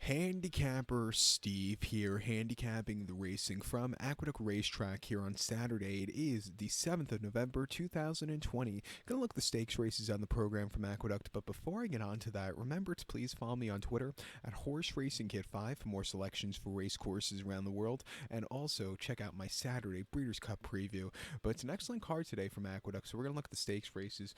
Handicapper Steve here, handicapping the racing from Aqueduct Racetrack here on Saturday. It is the 7th of November, 2020. Gonna look at the stakes races on the program from Aqueduct, but before I get on to that, remember to please follow me on Twitter at Horse Racing Kit 5 for more selections for race courses around the world, and also check out my Saturday Breeders' Cup preview. But it's an excellent card today from Aqueduct, so we're gonna look at the stakes races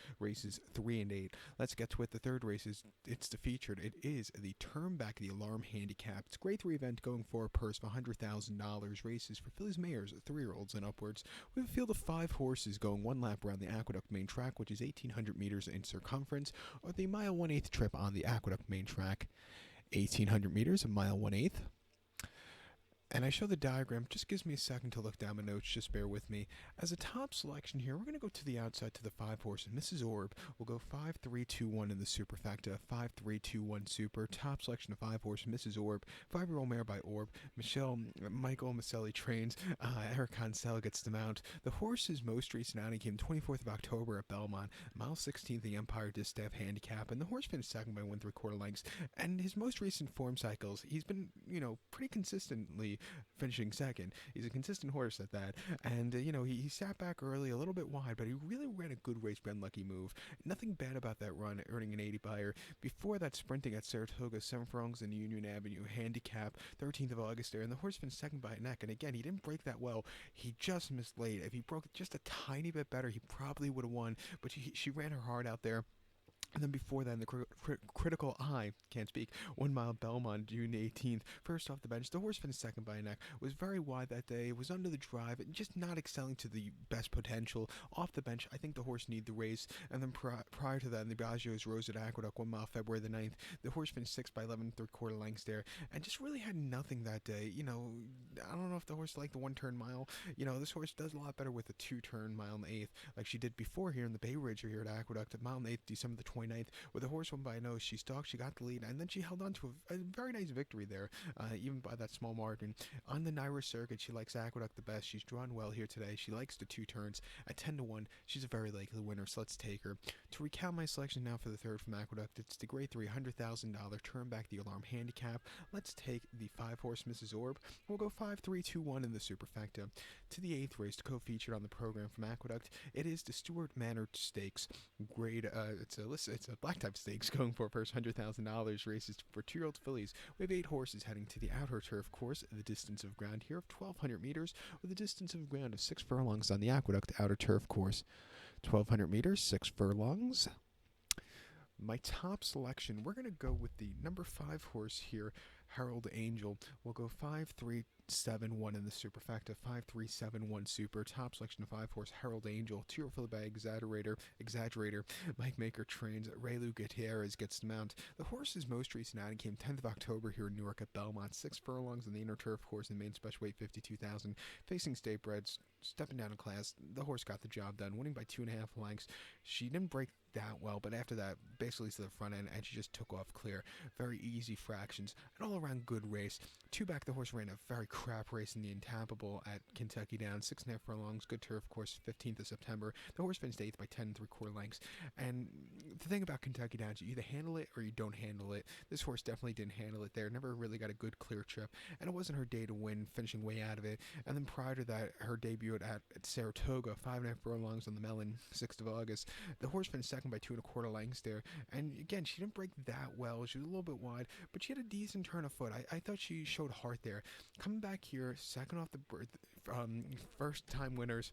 3 and 8. Let's get to it. The third race it's the featured. It is the Turnback, the Alarm Handicap. It's a grade 3 event going for a purse of $100,000. Races for fillies, mares, 3-year-olds and upwards. We have a field of 5 horses going one lap around the Aqueduct main track, which is 1,800 meters in circumference, or the mile 1/8 trip on the Aqueduct main track. 1,800 meters, a mile 1/8. And I show the diagram. Just gives me a second to look down my notes. Just bear with me. As a top selection here, we're going to go to the outside to the 5 horse. Mrs. Orb will go 5-3-2-1 in the superfecta. 5-3-2-1 super. Top selection of 5 horse. Mrs. Orb. 5-year-old mare by Orb. Michael Maselli trains. Eric Hansel gets the mount. The horse's most recent outing came 24th of October at Belmont. Mile 16th, the Empire Distaff Handicap. And the horse finished second by 1 3/4 lengths. And his most recent form cycles, he's been, pretty consistently finishing second. He's a consistent horse at that. And, he sat back early, a little bit wide, but he really ran a good race, Ben Lucky move. Nothing bad about that run, earning an 80 buyer. Before that, sprinting at Saratoga, 7 furlongs in Union Avenue, Handicap, 13th of August there. And the horse finished second by a neck. And again, he didn't break that well. He just missed late. If he broke just a tiny bit better, he probably would have won. But she ran her heart out there. And then before that, in the critical eye, can't speak, 1 mile Belmont, June 18th, first off the bench. The horse finished second by a neck, was very wide that day, was under the drive, and just not excelling to the best potential. Off the bench, I think the horse needed the race. And then prior to that, in the Biaggios rose at Aqueduct, 1 mile February the 9th, the horse finished 6th by 11 3/4 lengths there, and just really had nothing that day. I don't know if the horse liked the 1-turn mile. This horse does a lot better with a 2-turn mile in the 8th, like she did before here in the Bay Ridge or here at Aqueduct, at mile in the 8th, December the 29th, with the horse won by a nose. She stalked, she got the lead, and then she held on to a very nice victory there, even by that small margin. On the Naira circuit, she likes Aqueduct the best. She's drawn well here today. She likes the 2 turns. At 10-1, she's a very likely winner, so let's take her. To recount my selection now for the third from Aqueduct, it's the grade 3 $100,000 Turnback, the Alarm Handicap. Let's take the 5 horse Mrs. Orb. We'll go 5-3-2-1 in the superfecta. To the 8th race, co-featured on the program from Aqueduct, it is the Stewart Manor Stakes. Grade, it's a black type stakes going for first $100,000. Races for 2-year-old fillies. We have 8 horses heading to the outer turf course. The distance of ground here of 1,200 meters, with a distance of ground of 6 furlongs on the Aqueduct outer turf course. 1,200 meters, 6 furlongs. My top selection, we're going to go with the number 5 horse here, Herald Angel. We'll go 5-3-7-1 in the superfecta, 5-3-7-1 super. Top selection of 5 horse, Herald Angel. 2-year-old filly by Exaggerator. Mike Maker trains. Raylu Gutierrez gets the mount. The horse's most recent outing came 10th of October here in Newark at Belmont. 6 furlongs in the inner turf course in main special weight 52,000. Facing state breds, stepping down in class. The horse got the job done, winning by 2.5 lengths. She didn't break that well, but after that, basically to the front end, and she just took off clear. Very easy fractions, an all-around good race. 2 back, the horse ran a very crap race in the Intappable at Kentucky Downs, 6.5 furlongs, good turf course, 15th of September. The horse finished 8th by 10 3/4 lengths. And the thing about Kentucky Downs, you either handle it or you don't handle it. This horse definitely didn't handle it there, never really got a good clear trip, and it wasn't her day to win, finishing way out of it. And then prior to that, her debut at Saratoga, 5.5 furlongs on the Melon, 6th of August. The horse finished second by 2 1/4 lengths there. And again, she didn't break that well. She was a little bit wide, but she had a decent turn of foot. I thought she showed heart there. Coming back here, second off the first time winners,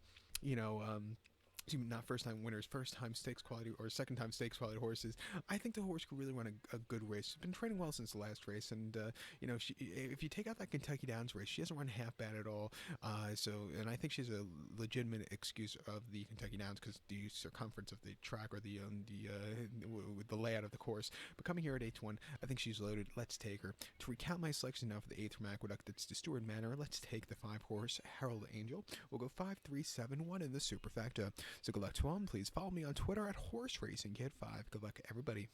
not first time winners, first time stakes quality or second time stakes quality horses. I think the horse could really run a good race. She's been training well since the last race, and if you take out that Kentucky Downs race, she hasn't run half bad at all. And I think she's a legitimate excuse of the Kentucky Downs because the circumference of the track or with the layout of the course. But coming here at 8-1, I think she's loaded. Let's take her. To recount my selection now for the 8th from Aqueduct, it's the Stewart Manor. Let's take the 5 horse Herald Angel. We'll go 5-3-7-1 in the superfecta. So good luck to all. Please follow me on Twitter at Horse Racing Kid 5. Good luck, everybody.